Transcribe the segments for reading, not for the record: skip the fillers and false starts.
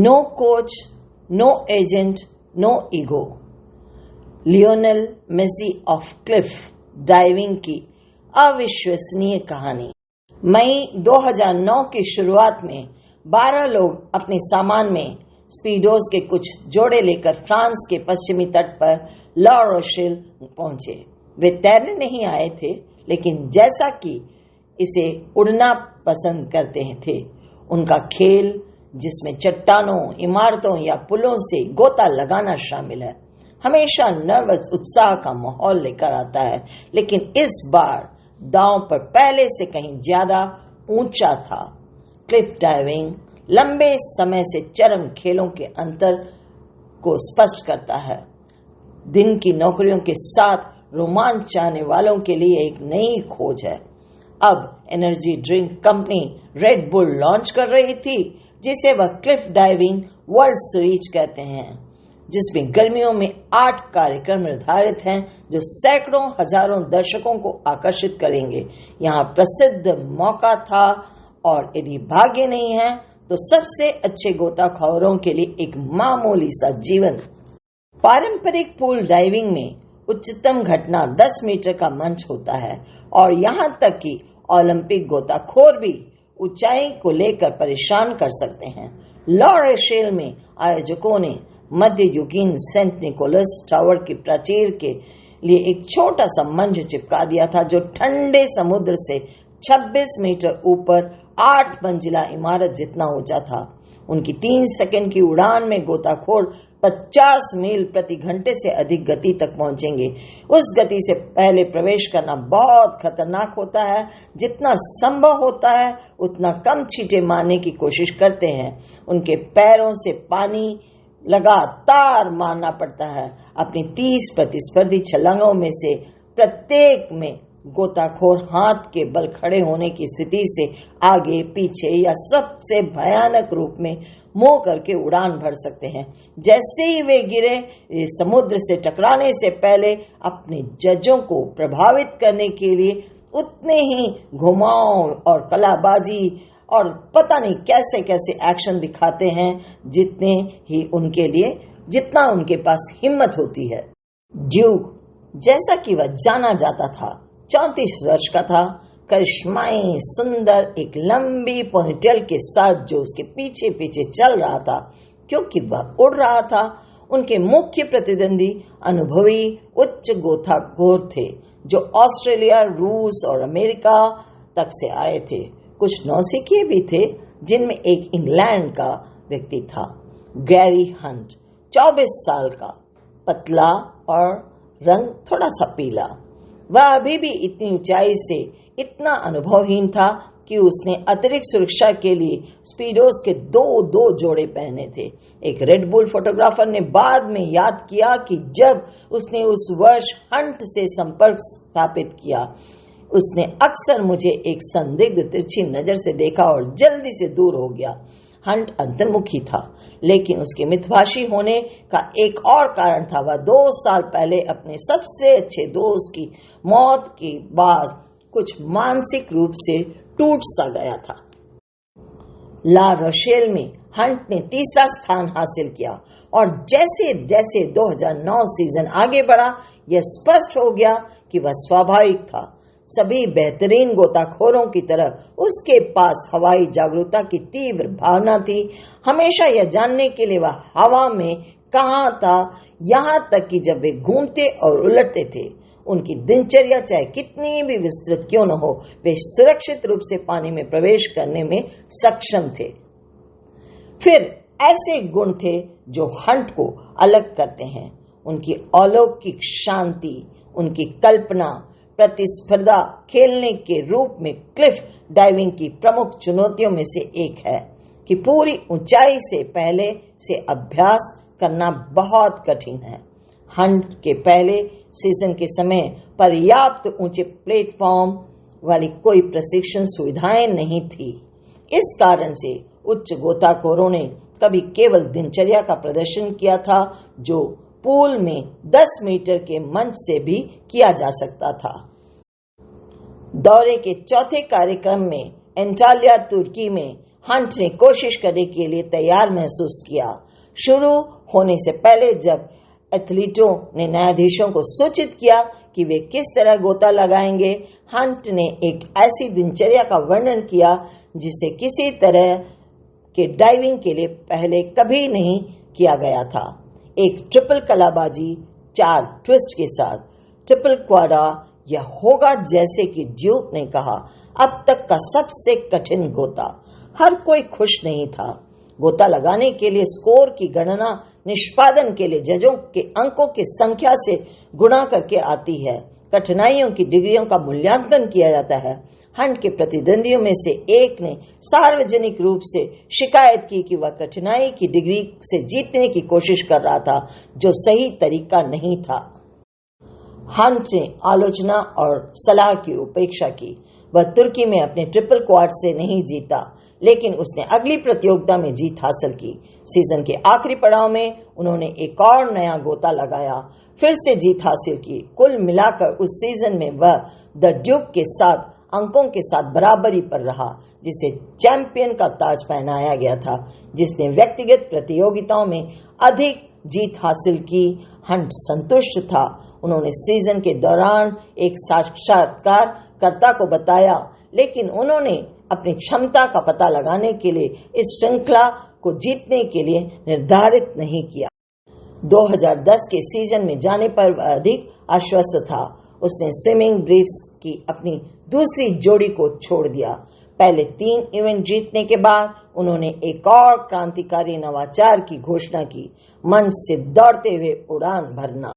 No coach, no agent, no ego. Lionel Messi of cliff diving की अविश्वसनीय कहानी। मई 2009 की शुरुआत में 12 लोग अपने सामान में स्पीडोज के कुछ जोड़े लेकर फ्रांस के पश्चिमी तट पर ला रोशेल पहुंचे। वे तैरने नहीं आए थे, लेकिन जैसा कि इसे उड़ना पसंद करते थे। उनका खेल, जिसमें चट्टानों, इमारतों या पुलों से गोता लगाना शामिल है, हमेशा नर्वस उत्साह का माहौल लेकर आता है, लेकिन इस बार दांव पर पहले से कहीं ज्यादा ऊंचा था। क्लिफ डाइविंग लंबे समय से चरम खेलों के अंतर को स्पष्ट करता है। दिन की नौकरियों के साथ रोमांच चाहने वालों के लिए एक नई खोज है। अब energy drink company red bull launch कर रही थी, जिसे वह क्लिफ डाइविंग वर्ल्ड सीरीज कहते हैं, जिसमें गर्मियों में 8 कार्यक्रम निर्धारित हैं जो सैकड़ों हजारों दर्शकों को आकर्षित करेंगे। यहाँ प्रसिद्ध मौका था, और यदि भाग्य नहीं है तो सबसे अच्छे गोताखोरों के लिए एक मामूली सा जीवन। पारंपरिक पूल डाइविंग में उच्चतम घटना 10 मीटर का मंच होता है, और यहाँ तक कि ओलंपिक गोताखोर भी ऊंचाई को लेकर परेशान कर सकते हैं। ला रोशेल में आयोजकों ने मध्ययुगीन सेंट निकोलस टावर की प्राचीर के लिए एक छोटा सा मंच चिपका दिया था, जो ठंडे समुद्र से 26 मीटर ऊपर 8 मंजिला इमारत जितना ऊंचा था। उनकी 3 सेकंड की उड़ान में गोताखोर 50 मील प्रति घंटे से अधिक गति तक पहुंचेंगे। उस गति से पहले प्रवेश करना बहुत खतरनाक होता है। जितना संभव होता है उतना कम छींटे मारने की कोशिश करते हैं। उनके पैरों से पानी लगातार मारना पड़ता है। अपनी 30 प्रतिस्पर्धी छलांगों में से प्रत्येक में गोताखोर हाथ के बल खड़े होने की स्थिति से आगे, पीछे या सबसे भयानक रूप में मुंह करके उड़ान भर सकते हैं। जैसे ही वे गिरे, समुद्र से टकराने से पहले अपने जजों को प्रभावित करने के लिए उतने ही घुमाव और कलाबाजी और पता नहीं कैसे कैसे एक्शन दिखाते हैं जितना उनके पास हिम्मत होती है। ड्यूक, जैसा कि वह जाना जाता था, 34 वर्ष का था। करिश्माई सुंदर एक लंबी पोनीटेल के साथ जो उसके पीछे पीछे चल रहा था, क्योंकि वह उड़ रहा था। उनके मुख्य प्रतिद्वंदी अनुभवी उच्च गोताखोर थे, जो ऑस्ट्रेलिया, रूस और अमेरिका तक से आए थे। कुछ नौसिखिए भी थे, जिनमें एक इंग्लैंड का व्यक्ति था, गैरी हंट, 24 साल का, पतला और रंग थोड़ा सा पीला। वह अभी भी इतनी ऊंचाई से इतना अनुभवहीन था कि उसने अतिरिक्त सुरक्षा के लिए स्पीडोज के 2 जोड़े पहने थे। एक रेड बुल फोटोग्राफर ने बाद में याद किया कि जब उसने उस वर्ष हंट से संपर्क स्थापित किया, उसने अक्सर मुझे एक संदिग्ध तिरछी नजर से देखा और जल्दी से दूर हो गया। हंट अंतर्मुखी था, लेकिन उसके मितभाषी होने का एक और कारण था। वह 2 साल पहले अपने सबसे अच्छे दोस्त की मौत के बाद कुछ मानसिक रूप से टूट सा गया था। ला रोशेल में हंट ने 3रा स्थान हासिल किया, और जैसे जैसे 2009 सीजन आगे बढ़ा, यह स्पष्ट हो गया कि वह स्वाभाविक था। सभी बेहतरीन गोताखोरों की तरह उसके पास हवाई जागरूकता की तीव्र भावना थी। हमेशा यह जानने के लिए वह हवा में कहाँ था, यहाँ तक कि जब वे घूमते और उलटते थे, उनकी दिनचर्या चाहे कितनी भी विस्तृत क्यों न हो, वे सुरक्षित रूप से पानी में प्रवेश करने में सक्षम थे। फिर ऐसे गुण थे जो हंट को अलग करते हैं। उनकी अलौकिक शांति, उनकी कल्पना, प्रतिस्पर्धा खेलने के रूप में क्लिफ डाइविंग की प्रमुख चुनौतियों में से एक है कि पूरी ऊंचाई से पहले से अभ्यास करना बहुत कठिन है। हंट के पहले सीजन के समय पर्याप्त ऊंचे प्लेटफॉर्म वाली कोई प्रशिक्षण सुविधाएं नहीं थी। इस कारण से उच्च गोताखोरों ने कभी केवल दिनचर्या का प्रदर्शन किया था, जो पूल में 10 मीटर के मंच से भी किया जा सकता था। दौरे के चौथे कार्यक्रम में एंटाल्या तुर्की में हंट ने कोशिश करने के लिए तैयार महसूस किया। शुरू होने से पहले जब एथलीटों ने न्यायाधीशों को सूचित किया कि वे किस तरह गोता लगाएंगे, हंट ने एक ऐसी दिनचर्या का वर्णन किया जिसे किसी तरह के डाइविंग के लिए पहले कभी नहीं किया गया था। एक ट्रिपल कलाबाजी 4 ट्विस्ट के साथ ट्रिपल क्वाडा यह होगा जैसे कि ड्यूक ने कहा, अब तक का सबसे कठिन गोता। हर कोई खुश नहीं था। गोता लगाने के लिए स्कोर की गणना निष्पादन के लिए जजों के अंकों की संख्या से गुणा करके आती है। कठिनाइयों की डिग्रियों का मूल्यांकन किया जाता है। हंट के प्रतिद्वंदियों में से एक ने सार्वजनिक रूप से शिकायत की कि वह कठिनाई की डिग्री से जीतने की कोशिश कर रहा था, जो सही तरीका नहीं था। हंट ने आलोचना और सलाह की उपेक्षा की। वह तुर्की में अपने ट्रिपल क्वाड से नहीं जीता, लेकिन उसने अगली प्रतियोगिता में जीत हासिल की। सीजन के आखिरी पड़ाव में उन्होंने एक और नया गोता लगाया, फिर से जीत हासिल की। कुल मिलाकर उस सीजन में वह द ड्यूक के साथ अंकों के साथ बराबरी पर रहा, जिसे चैंपियन का ताज पहनाया गया था, जिसने व्यक्तिगत प्रतियोगिताओं में अधिक जीत हासिल की। हंट संतुष्ट था। उन्होंने सीजन के दौरान एक साक्षात्कारकर्ता को बताया, लेकिन उन्होंने अपनी क्षमता का पता लगाने के लिए इस श्रृंखला को जीतने के लिए निर्धारित नहीं किया। 2010 के सीजन में जाने पर वह अधिक आश्वस्त था। उसने स्विमिंग ब्रीफ्स की अपनी दूसरी जोड़ी को छोड़ दिया। पहले 3 इवेंट जीतने के बाद उन्होंने एक और क्रांतिकारी नवाचार की घोषणा की, मंच से दौड़ते हुए उड़ान भरना।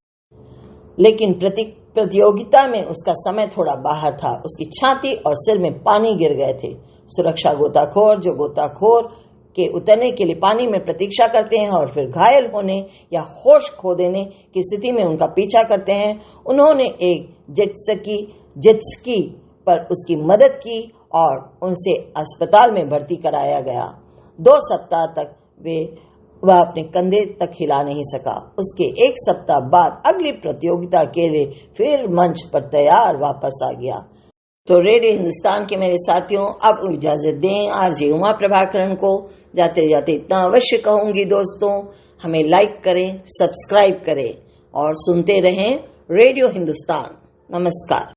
लेकिन प्रतियोगिता में उसका समय थोड़ा बाहर था। उसकी छाती और सिर में पानी गिर गए थे। सुरक्षा गोताखोर जो गोताखोर के उतरने के लिए पानी में प्रतीक्षा करते हैं और फिर घायल होने या होश खो देने की स्थिति में उनका पीछा करते हैं, उन्होंने एक जेटस्की पर उसकी मदद की और उनसे अस्पताल में भर्ती कराया गया। 2 सप्ताह तक वह अपने कंधे तक हिला नहीं सका। उसके 1 सप्ताह बाद अगली प्रतियोगिता के लिए फिर मंच पर तैयार वापस आ गया। तो रेडियो हिंदुस्तान के मेरे साथियों, अब इजाजत दें आरजे उमा प्रभाकरण को। जाते जाते इतना अवश्य कहूंगी दोस्तों, हमें लाइक करें, सब्सक्राइब करें और सुनते रहें रेडियो हिंदुस्तान। नमस्कार।